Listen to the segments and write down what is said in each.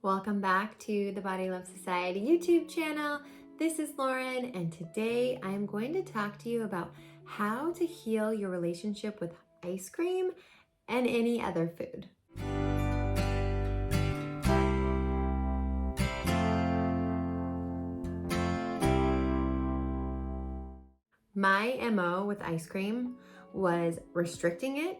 Welcome back to the Body Love Society YouTube channel. This is Lauren, and today I am going to talk to you about how to heal your relationship with ice cream and any other food. My MO with ice cream was restricting it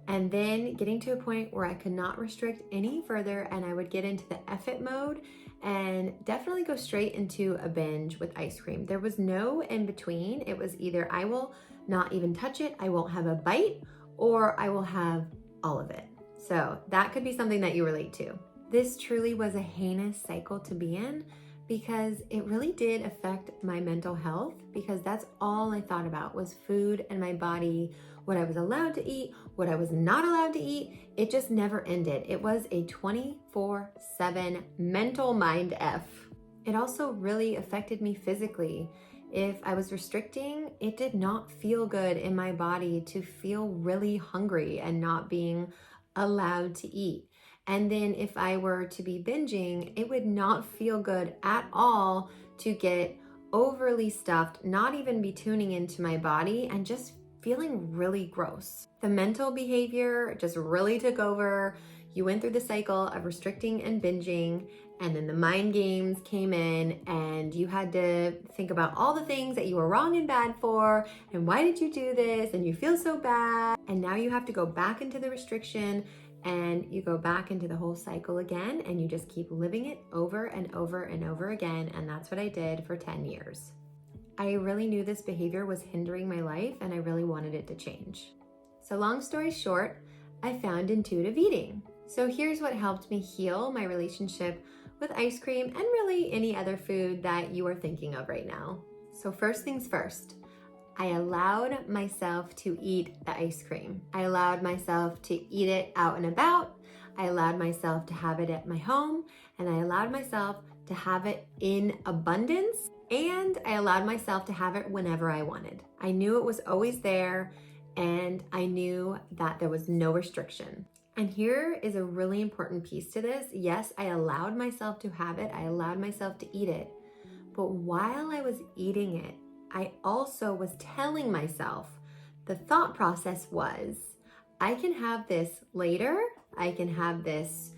and then getting to a point where I could not restrict any further, and I would get into the F-it mode and definitely go straight into a binge with ice cream. There was no in between. It was either I will not even touch it, I won't have a bite, or I will have all of it. So that could be something that you relate to. This truly was a heinous cycle to be in because it really did affect my mental health, because that's all I thought about was food and my body, what I was allowed to eat, what I was not allowed to eat. It just never ended. It was a 24/7 mental mind F. It also really affected me physically. If I was restricting, it did not feel good in my body to feel really hungry and not being allowed to eat. And then if I were to be binging, it would not feel good at all to get overly stuffed, not even be tuning into my body, and just feeling really gross. The mental behavior just really took over. You went through the cycle of restricting and binging, and then the mind games came in, and you had to think about all the things that you were wrong and bad for, and why did you do this, and you feel so bad. And now you have to go back into the restriction, and you go back into the whole cycle again, and you just keep living it over and over and over again. And that's what I did for 10 years. I really knew this behavior was hindering my life, and I really wanted it to change. So long story short, I found intuitive eating. So here's what helped me heal my relationship with ice cream and really any other food that you are thinking of right now. So first things first, I allowed myself to eat the ice cream. I allowed myself to eat it out and about. I allowed myself to have it at my home, and I allowed myself to have it in abundance, and I allowed myself to have it whenever I wanted. I knew it was always there, and I knew that there was no restriction. And here is a really important piece to this. Yes, I allowed myself to have it. I allowed myself to eat it. But while I was eating it, I also was telling myself, the thought process was, I can have this later, I can have this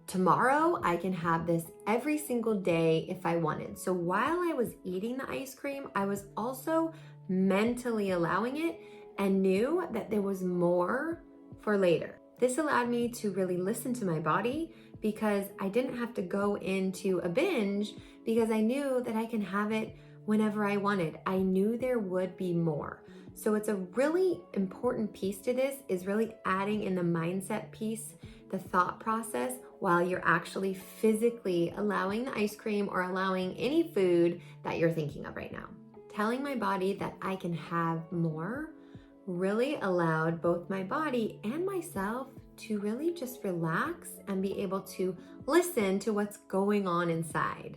tomorrow, I can have this every single day if I wanted. So while I was eating the ice cream, I was also mentally allowing it and knew that there was more for later. This allowed me to really listen to my body, because I didn't have to go into a binge, because I knew that I can have it whenever I wanted. I knew there would be more. So it's a really important piece to this, is really adding in the mindset piece, the thought process, while you're actually physically allowing the ice cream or allowing any food that you're thinking of right now. Telling my body that I can have more really allowed both my body and myself to really just relax and be able to listen to what's going on inside.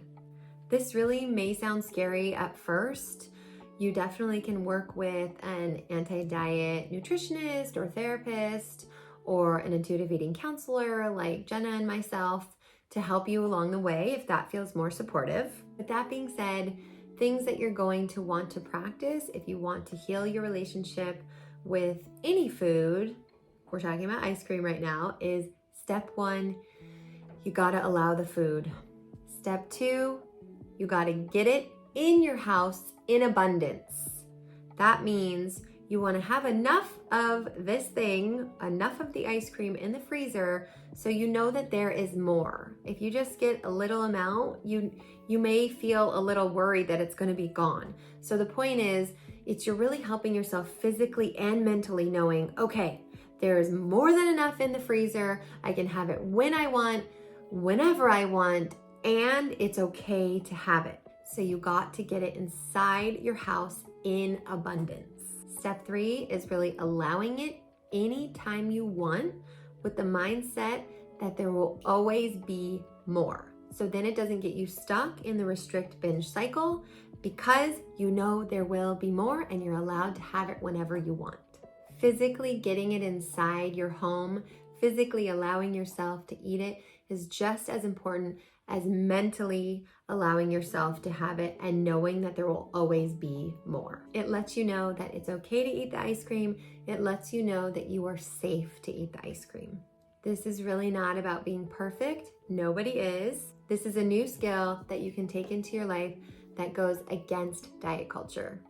This really may sound scary at first. You definitely can work with an anti-diet nutritionist or therapist or an intuitive eating counselor like Jenna and myself to help you along the way if that feels more supportive. With that being said, things that you're going to want to practice if you want to heal your relationship with any food, we're talking about ice cream right now, is step 1, you gotta allow the food. Step 2, you gotta get it in your house in abundance. That means you wanna have enough of this thing, enough of the ice cream in the freezer, so you know that there is more. If you just get a little amount, you may feel a little worried that it's gonna be gone. So the point is, you're really helping yourself physically and mentally knowing, okay, there is more than enough in the freezer. I can have it when I want, whenever I want, and it's okay to have it. So you got to get it inside your house in abundance. Step 3 is really allowing it anytime you want, with the mindset that there will always be more. So then it doesn't get you stuck in the restrict binge cycle, because you know there will be more and you're allowed to have it whenever you want. Physically getting it inside your home, physically allowing yourself to eat it, is just as important as mentally allowing yourself to have it and knowing that there will always be more. It lets you know that it's okay to eat the ice cream. It lets you know that you are safe to eat the ice cream. This is really not about being perfect. Nobody is. This is a new skill that you can take into your life that goes against diet culture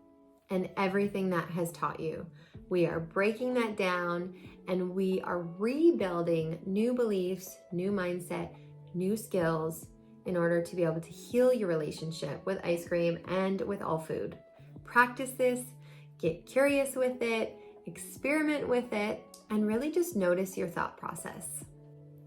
and everything that has taught you. We are breaking that down and we are rebuilding new beliefs, new mindset, new skills in order to be able to heal your relationship with ice cream and with all food. Practice this, get curious with it, experiment with it, and really just notice your thought process.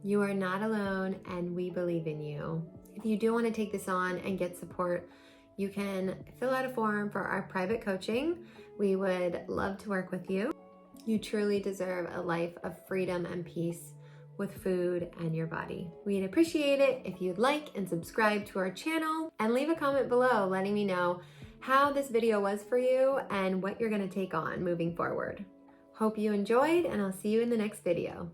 You are not alone and we believe in you. If you do want to take this on and get support, you can fill out a form for our private coaching. We would love to work with you. You truly deserve a life of freedom and peace with food and your body. We'd appreciate it if you'd like and subscribe to our channel and leave a comment below letting me know how this video was for you and what you're going to take on moving forward. Hope you enjoyed, and I'll see you in the next video.